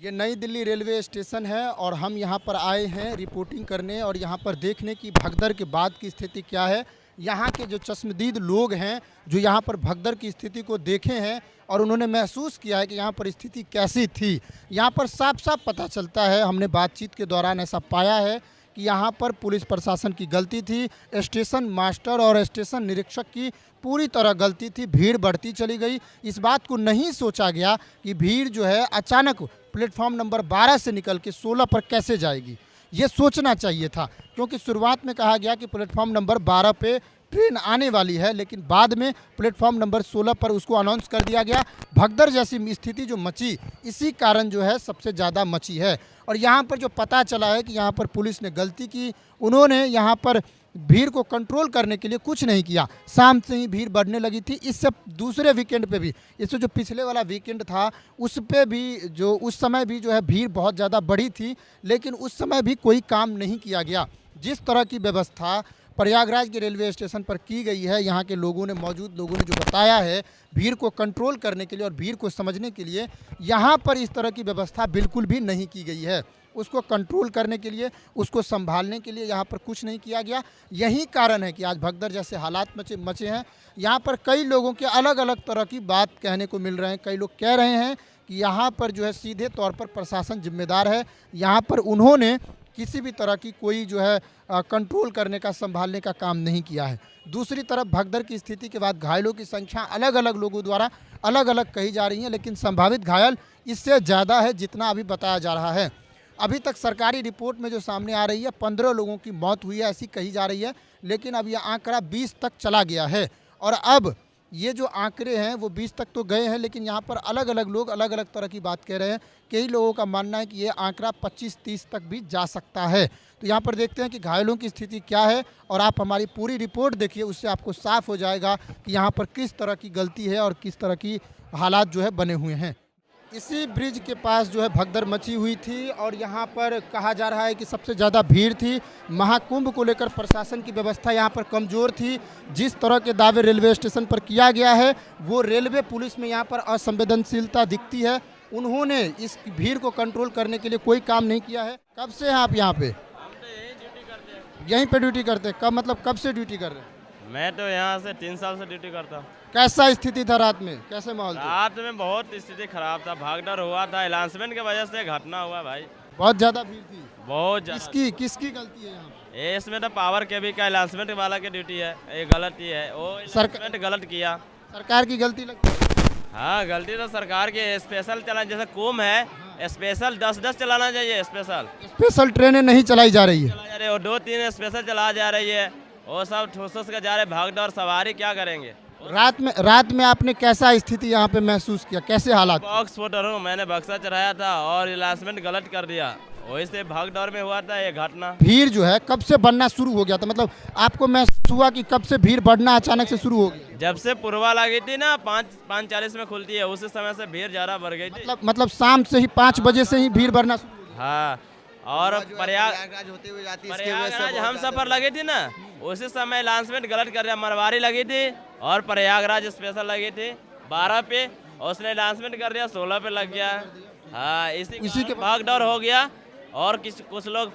ये नई Delhi railway station है और हम यहाँ पर आए हैं रिपोर्टिंग करने और यहाँ पर देखने की भगदड़ के बाद की स्थिति क्या है। यहाँ के जो चश्मदीद लोग हैं जो यहाँ पर भगदड़ की स्थिति को देखे हैं और उन्होंने महसूस किया है कि यहाँ पर स्थिति कैसी थी। यहाँ पर साफ साफ पता चलता है, हमने बातचीत के दौरान ऐसा पाया है कि यहाँ पर पुलिस प्रशासन की गलती थी, स्टेशन मास्टर और स्टेशन निरीक्षक की पूरी तरह गलती थी। भीड़ बढ़ती चली गई। इस बात को नहीं सोचा गया कि भीड़ जो है अचानक प्लेटफॉर्म नंबर 12 से निकल के 16 पर कैसे जाएगी। ये सोचना चाहिए था, क्योंकि शुरुआत में कहा गया कि प्लेटफॉर्म नंबर 12 पे ट्रेन आने वाली है, लेकिन बाद में प्लेटफॉर्म नंबर 16 पर उसको अनाउंस कर दिया गया। भगदड़ जैसी स्थिति जो मची, इसी कारण जो है सबसे ज़्यादा मची है। और यहाँ पर जो पता चला है कि यहाँ पर पुलिस ने गलती की, उन्होंने यहाँ पर भीड़ को कंट्रोल करने के लिए कुछ नहीं किया। शाम से ही भीड़ बढ़ने लगी थी। इससे दूसरे वीकेंड पे भी, इससे जो पिछले वाला वीकेंड था उस पे भी जो उस समय भी जो है भीड़ बहुत ज़्यादा बढ़ी थी, लेकिन उस समय भी कोई काम नहीं किया गया। जिस तरह की व्यवस्था प्रयागराज के रेलवे स्टेशन पर की गई है, यहाँ के लोगों ने, मौजूद लोगों ने जो बताया है, भीड़ को कंट्रोल करने के लिए और भीड़ को समझने के लिए यहाँ पर इस तरह की व्यवस्था बिल्कुल भी नहीं की गई है। उसको कंट्रोल करने के लिए, उसको संभालने के लिए यहाँ पर कुछ नहीं किया गया। यही कारण है कि आज भगदड़ जैसे हालात मचे हैं। यहाँ पर कई लोगों के अलग अलग तरह की बात कहने को मिल रहे हैं। कई लोग कह रहे हैं कि यहाँ पर जो है सीधे तौर पर प्रशासन जिम्मेदार है, यहाँ पर उन्होंने किसी भी तरह की कोई जो है कंट्रोल करने का, संभालने का काम नहीं किया है। दूसरी तरफ भगदड़ की स्थिति के बाद घायलों की संख्या अलग अलग लोगों द्वारा अलग अलग कही जा रही है, लेकिन संभावित घायल इससे ज़्यादा है जितना अभी बताया जा रहा है। अभी तक सरकारी रिपोर्ट में जो सामने आ रही है 15 लोगों की मौत हुई है ऐसी कही जा रही है, लेकिन अब यह आंकड़ा 20 तक चला गया है। और अब ये जो आंकड़े हैं वो 20 तक तो गए हैं, लेकिन यहाँ पर अलग अलग लोग अलग अलग तरह की बात कह रहे हैं। कई लोगों का मानना है कि ये आंकड़ा 25-30 तक भी जा सकता है। तो यहाँ पर देखते हैं कि घायलों की स्थिति क्या है और आप हमारी पूरी रिपोर्ट देखिए, उससे आपको साफ हो जाएगा कि यहाँ पर किस तरह की गलती है और किस तरह की हालात जो है बने हुए हैं। इसी ब्रिज के पास जो है भगदड़ मची हुई थी और यहाँ पर कहा जा रहा है कि सबसे ज़्यादा भीड़ थी। महाकुंभ को लेकर प्रशासन की व्यवस्था यहाँ पर कमज़ोर थी। जिस तरह के दावे रेलवे स्टेशन पर किया गया है, वो रेलवे पुलिस में यहाँ पर असंवेदनशीलता दिखती है। उन्होंने इस भीड़ को कंट्रोल करने के लिए कोई काम नहीं किया है। कब से हैं आप यहाँ पे? यहीं पे ड्यूटी करते हैं? कब, मतलब कब से ड्यूटी कर रहे हैं? मैं तो यहाँ से 3 साल से ड्यूटी करता हूँ। कैसा स्थिति था रात में, कैसे माहौल था? रात में बहुत स्थिति खराब था, भागदौड़ हुआ था, अनाउंसमेंट की वजह से घटना हुआ भाई। बहुत ज़्यादा भीड़ थी। बहुत किसकी गलती है यहाँ पे? इसमें तो पावर के भी का अनाउंसमेंट वाला की ड्यूटी है, ये गलती है, वो अनाउंसमेंट गलत किया। सरकार की गलती लगती है? हाँ, गलती तो सरकार की। स्पेशल चलाना, जैसे कुंभ है, स्पेशल 10-10 चलाना चाहिए। स्पेशल ट्रेनें नहीं चलाई जा रही है। चला जा रही है, 2-3 स्पेशल चला जा रही है, वो सब ठोस के जा रहे, भागदौड़ सवारी क्या करेंगे। रात में आपने कैसा स्थिति यहाँ पे महसूस किया, कैसे हालात? बॉक्स फोटर हूँ, मैंने बक्सा चढ़ाया था और अनाउंसमेंट गलत कर दिया, वही से भागदौड़ में हुआ था ये घटना। भीड़ जो है कब से बढ़ना शुरू हो गया था, मतलब आपको महसूस हुआ कि कब से भीड़ बढ़ना अचानक से शुरू हो गया? जब से पूर्वा लगी थी ना, 5:40 में खुलती है, उसी समय से भीड़ ज्यादा बढ़ गई थी। मतलब शाम से ही 5 बजे से ही भीड़ बढ़ना शुरू हो गया? हाँ, और प्रयागराज होते हुए जाती है, प्रयागराज हम सफर लगी थी ना, उसी समय अनाउंसमेंट गलत कर दिया। मरवारी लगी थी और प्रयागराज स्पेशल लगी थी 12 पे, और उसने अनाउंसमेंट कर दिया 16 पे लग गया। हाँ, इसी के भागदौड़ हो गया। और कुछ लोग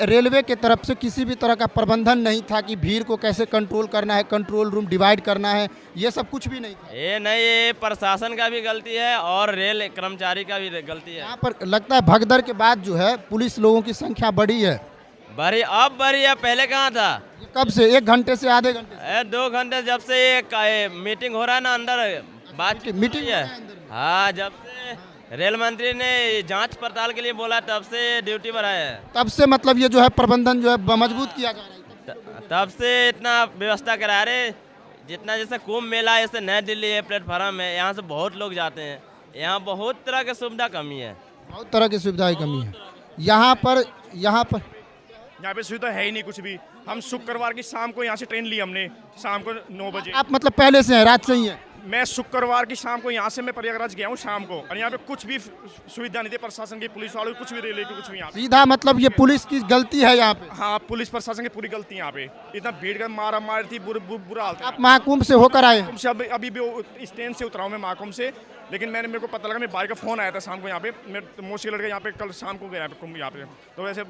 रेलवे के तरफ से किसी भी तरह का प्रबंधन नहीं था कि भीड़ को कैसे कंट्रोल करना है, कंट्रोल रूम डिवाइड करना है, ये सब कुछ भी नहीं था। ये प्रशासन का भी गलती है और रेल कर्मचारी का भी गलती है। यहाँ पर लगता है भगदड़ के बाद जो है पुलिस लोगों की संख्या बढ़ी है। अब बढ़ी है, पहले कहाँ था? कब से? 1 घंटे से, आधे घंटे? 2 घंटे, जब से ये मीटिंग हो रहा है ना अंदर, बात मीटिंग है। हाँ, जब से रेल मंत्री ने जांच पड़ताल के लिए बोला, तब से ड्यूटी बढ़ाया है। तब से मतलब ये जो है प्रबंधन जो है मजबूत किया जा रहा है। तब से इतना व्यवस्था करा रहे, जितना जैसे कुंभ मेला, जैसे नई दिल्ली है, प्लेटफार्म है, यहाँ से बहुत लोग जाते हैं। यहाँ बहुत तरह की सुविधा कमी है, बहुत तरह की सुविधा की कमी है। यहाँ पे सुविधा है ही नहीं कुछ भी। हम शुक्रवार की शाम को यहाँ से ट्रेन ली हमने, शाम को 9 बजे। आप मतलब पहले से हैं, रात से ही हैं? मैं शुक्रवार की शाम को यहाँ से मैं प्रयागराज गया हूँ शाम को, और यहाँ पे कुछ भी सुविधा नहीं थी, प्रशासन की, पुलिस वालों की, कुछ भी रेलवे की, कुछ भी। यहाँ सीधा मतलब ये पुलिस की गलती है यहाँ पे? हाँ, पुलिस प्रशासन की पूरी गलती यहाँ पे। इतना भीड़ का मारा मारी थी, बुरा हाल था। आप महाकुंभ से होकर आए? अभी भी स्टैंड से उतरा हूँ मैं, महाकुंभ से। लेकिन मेरे को पता लगा, मेरे भाई का फ़ोन आया था शाम को यहाँ पे, मेरे मौसी के लड़के यहाँ पे कल शाम को गए यहाँ पे, तो वैसे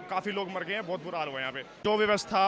काफ़ी लोग मर गए हैं, बहुत बुरा हाल हुआ है यहाँ पे। जो व्यवस्था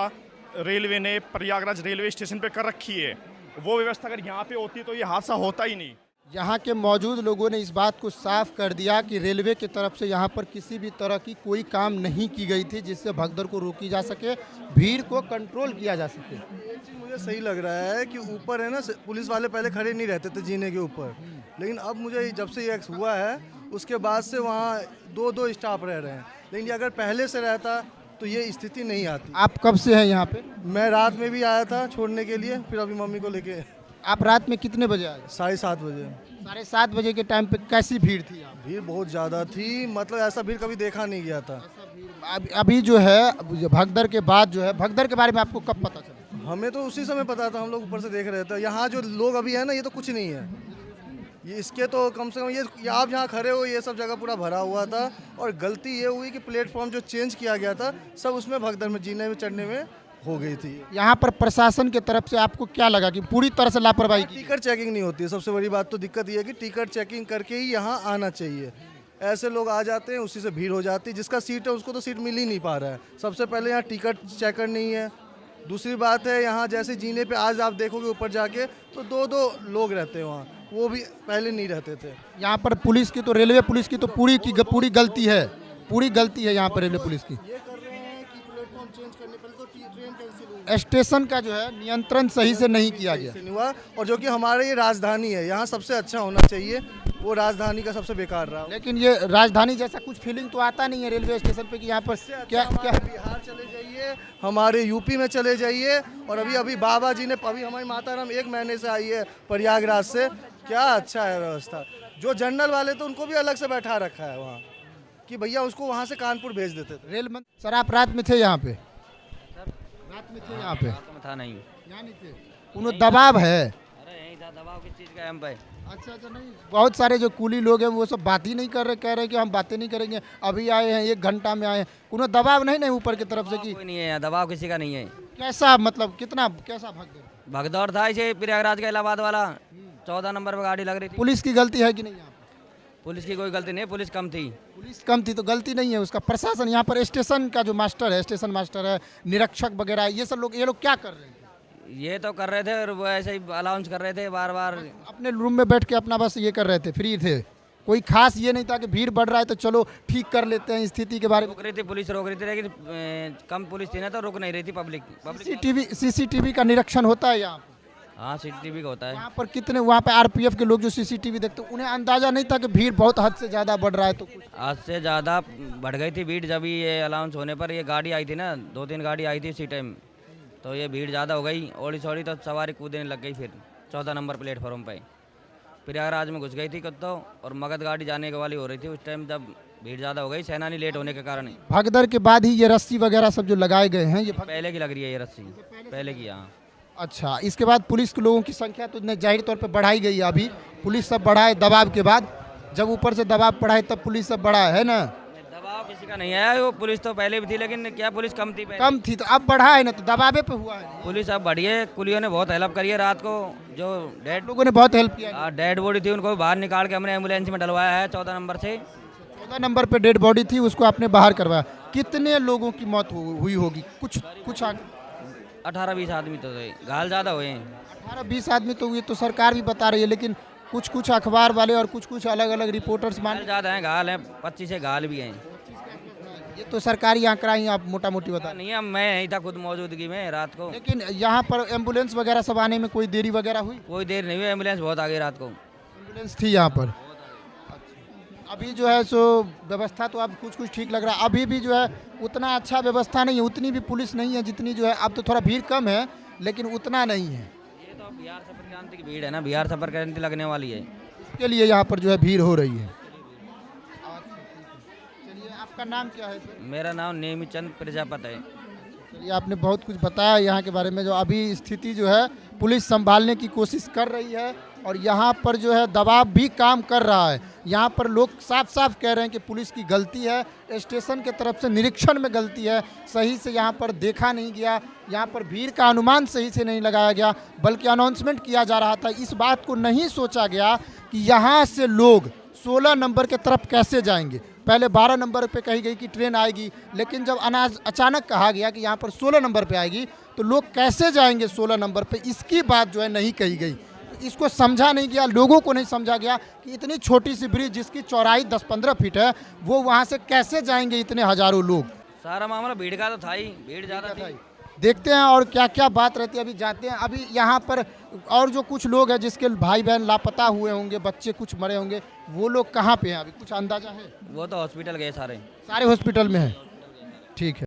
रेलवे ने प्रयागराज रेलवे स्टेशन पे कर रखी है, वो व्यवस्था अगर यहाँ पे होती तो ये हादसा होता ही नहीं। यहाँ के मौजूद लोगों ने इस बात को साफ कर दिया कि रेलवे की तरफ से यहाँ पर किसी भी तरह की कोई काम नहीं की गई थी जिससे भगदड़ को रोकी जा सके, भीड़ को कंट्रोल किया जा सके। एक चीज़ मुझे सही लग रहा है कि ऊपर है ना, पुलिस वाले पहले खड़े नहीं रहते थे जीने के ऊपर, लेकिन अब मुझे जब से ये हुआ है उसके बाद से वहाँ दो स्टाफ रह रहे हैं, लेकिन अगर पहले से रहता तो ये स्थिति नहीं आती। आप कब से हैं यहाँ पे? मैं रात में भी आया था छोड़ने के लिए, फिर अभी मम्मी को लेके। आप रात में कितने बजे आए? 7:30 बजे। 7:30 बजे के टाइम पे कैसी भीड़ थी यहाँ? भीड़ बहुत ज़्यादा थी, मतलब ऐसा भीड़ कभी देखा नहीं गया था। अभी जो है भगदड़ के बाद जो है, भगदड़ के बारे में आपको कब पता चला? हमें तो उसी समय पता था, हम लोग ऊपर से देख रहे थे। यहाँ जो लोग अभी है ना, ये तो कुछ नहीं है, ये इसके तो कम से कम ये आप जहाँ खड़े हो ये सब जगह पूरा भरा हुआ था। और गलती ये हुई कि प्लेटफॉर्म जो चेंज किया गया था सब उसमें भगदड़ में जीने में चढ़ने में हो गई थी। यहाँ पर प्रशासन की तरफ से आपको क्या लगा कि पूरी तरह से लापरवाही की? टिकट चेकिंग नहीं होती है, सबसे बड़ी बात तो दिक्कत ये है कि टिकट चेकिंग करके ही यहाँ आना चाहिए। ऐसे लोग आ जाते हैं, उसी से भीड़ हो जाती है, जिसका सीट है उसको तो सीट मिल ही नहीं पा रहा है। सबसे पहले यहाँ टिकट चेकर नहीं है। दूसरी बात है, यहाँ जैसे जीने पे आज आप देखोगे ऊपर जाके तो दो लोग रहते हैं वहाँ, वो भी पहले नहीं रहते थे। यहाँ पर पुलिस की तो, रेलवे पुलिस की तो पूरी गलती है, पूरी गलती है यहाँ पर रेलवे पुलिस की। ये कर रहे हैं कि प्लेटफॉर्म चेंज करने, पहले तो ट्रेन कैंसिल हुई, स्टेशन का जो है नियंत्रण सही से नहीं किया गया हुआ। और जो कि हमारे ये राजधानी है, यहाँ सबसे अच्छा होना चाहिए, वो राजधानी का सबसे बेकार रहा। लेकिन ये राजधानी जैसा कुछ फीलिंग तो आता नहीं है रेलवे स्टेशन पे कि यहाँ पर क्या क्या। बिहार चले जाइए, हमारे यूपी में चले जाइए, और अभी बाबा जी ने, अभी हमारी माता राम 1 महीने से आई है प्रयागराज से, क्या अच्छा है व्यवस्था। जो जनरल वाले तो उनको भी अलग से बैठा रखा है वहाँ कि भैया उसको वहाँ से कानपुर भेज देते थे। रेल मंत्री सर, आप रात में थे यहाँ पे? रात में थे यहाँ पे? था नहीं, यहाँ नहीं थे। उन्हें दबाव है? अरे यही था, दबाव किस चीज़ का है हम पे? अच्छा, नहीं, बहुत सारे जो कूली लोग हैं वो सब बात ही नहीं कर रहे, कह रहे कि हम बातें नहीं करेंगे, अभी आए हैं 1 घंटा में आए हैं। उन्हें दबाव नहीं ऊपर की तरफ से कि कोई नहीं है, दबाव किसी का नहीं है। कैसा, मतलब कितना, कैसा भगदौड़ था इसे प्रयागराज का इलाहाबाद वाला, 14 नंबर पर गाड़ी लग रही थी। पुलिस की गलती है कि नहीं? यहाँ पुलिस की कोई गलती नहीं, पुलिस कम थी। पुलिस कम थी तो गलती नहीं है उसका, प्रशासन। यहाँ पर स्टेशन का जो मास्टर है, स्टेशन मास्टर है, निरीक्षक वगैरह, ये सब लोग, ये लोग क्या कर रहे हैं? ये तो कर रहे थे और वो ऐसे ही अलाउंस कर रहे थे बार बार। अपने रूम में बैठ के अपना बस ये कर रहे थे, फ्री थे, कोई खास ये नहीं था कि भीड़ बढ़ रहा है तो चलो ठीक कर लेते हैं स्थिति के बारे में। रोक रही थी पुलिस, रोक रही थी, लेकिन कम पुलिस थी ना तो रुक नहीं रही थी पब्लिक। सीसीटीवी का निरीक्षण होता है यहाँ पर? हाँ, सीसीटीवी का होता है। यहाँ पर कितने, वहाँ पे आरपीएफ के लोग जो सीसीटीवी देखते हैं, उन्हें अंदाजा नहीं था कि भीड़ बहुत हद से ज़्यादा बढ़ रहा है? तो कुछ आज से ज़्यादा बढ़ गई थी भीड़। जब ये अलाउंस होने पर ये गाड़ी आई थी ना, 2-3 गाड़ी आई थी उसी टाइम, तो ये भीड़ ज़्यादा हो गई। ओड़ी सोड़ी तो सवारी कूदने लग गई। फिर 14 नंबर प्लेटफॉर्म पे प्रयागराज में घुस गई थी कुत्तो, और मगध गाड़ी जाने के वाली हो रही थी उस टाइम, जब भीड़ ज़्यादा हो गई, सेनानी लेट होने के कारण। भगदड़ के बाद ही ये रस्सी वगैरह सब जो लगाए गए हैं, ये पहले की लग रही है ये रस्सी, पहले की। हाँ। अच्छा, इसके बाद पुलिस के लोगों की संख्या तो जाहिर तौर पे बढ़ाई गई है। अभी पुलिस सब बढ़ा है दबाव के बाद, जब ऊपर से दबाव बढ़ा है तब पुलिस सब बढ़ा है ना? दबाव किसी का नहीं आया, वो पुलिस तो पहले भी थी, लेकिन क्या पुलिस कम थी पहले? कम थी तो अब बढ़ा है ना, तो दबावे पे हुआ है। पुलिस अब बढ़ी है, कुलियों ने बहुत हेल्प करी है। रात को जो लोगों ने बहुत हेल्प किया। डेड बॉडी थी उनको बाहर निकाल के हमने एम्बुलेंस में डलवाया है 14 नंबर से। 14 नंबर पे डेड बॉडी थी, उसको आपने बाहर करवाया। कितने लोगों की मौत हुई होगी? कुछ 18-20 आदमी तो थे, घायल ज़्यादा हुए हैं। 18-20 आदमी तो ये तो सरकार भी बता रही है, लेकिन कुछ अखबार वाले और कुछ अलग अलग रिपोर्टर्स मान ज़्यादा हैं, घायल हैं, 25 से घायल भी हैं। ये तो सरकारी आंकड़ा ही आप मोटा मोटी बता नहीं है, मैं यही था खुद मौजूदगी में रात को। लेकिन यहाँ पर एम्बुलेंस वगैरह सब आने में कोई देरी वगैरह हुई? कोई देर नहीं हुई, एम्बुलेंस बहुत आ गई रात को। एम्बुलेंस थी यहाँ पर? अभी जो है सो व्यवस्था तो अब कुछ ठीक लग रहा है। अभी भी जो है उतना अच्छा व्यवस्था नहीं है, उतनी भी पुलिस नहीं है जितनी जो है। अब तो थोड़ा भीड़ कम है, लेकिन उतना नहीं है। ये तो बिहार सफर क्रांति की भीड़ है ना, बिहार सफर क्रांति लगने वाली है, इसके लिए यहाँ पर जो है भीड़ हो रही है। चलिए, आपका नाम क्या है सर? मेरा नाम नेमीचंद प्रजापति है। चलिए, आपने बहुत कुछ बताया यहाँ के बारे में। जो अभी स्थिति जो है पुलिस संभालने की कोशिश कर रही है, और यहाँ पर जो है दबाव भी काम कर रहा है। यहाँ पर लोग साफ साफ कह रहे हैं कि पुलिस की गलती है, स्टेशन के तरफ से निरीक्षण में गलती है, सही से यहाँ पर देखा नहीं गया, यहाँ पर भीड़ का अनुमान सही से नहीं लगाया गया, बल्कि अनाउंसमेंट किया जा रहा था। इस बात को नहीं सोचा गया कि यहाँ से लोग 16 नंबर के तरफ कैसे जाएंगे। पहले 12 नंबर पे कही गई कि ट्रेन आएगी, लेकिन जब अचानक कहा गया कि यहाँ पर 16 नंबर पे आएगी तो लोग कैसे जाएंगे 16 नंबर पे, इसकी बात जो है नहीं कही गई। इसको समझा नहीं गया, लोगों को नहीं समझा गया कि इतनी छोटी सी ब्रिज जिसकी चौड़ाई 10-15 फीट है, वो वहाँ से कैसे जाएंगे इतने हजारों लोग। सारा मामला भीड़ का तो था ही, भीड़ ज़्यादा थी। देखते हैं और क्या क्या बात रहती है, अभी जाते हैं। अभी यहाँ पर और जो कुछ लोग हैं जिसके भाई बहन लापता हुए होंगे, बच्चे कुछ मरे होंगे, वो लोग कहाँ पे हैं अभी कुछ अंदाजा है? वो तो हॉस्पिटल गए सारे। सारे हॉस्पिटल में हैं। ठीक है।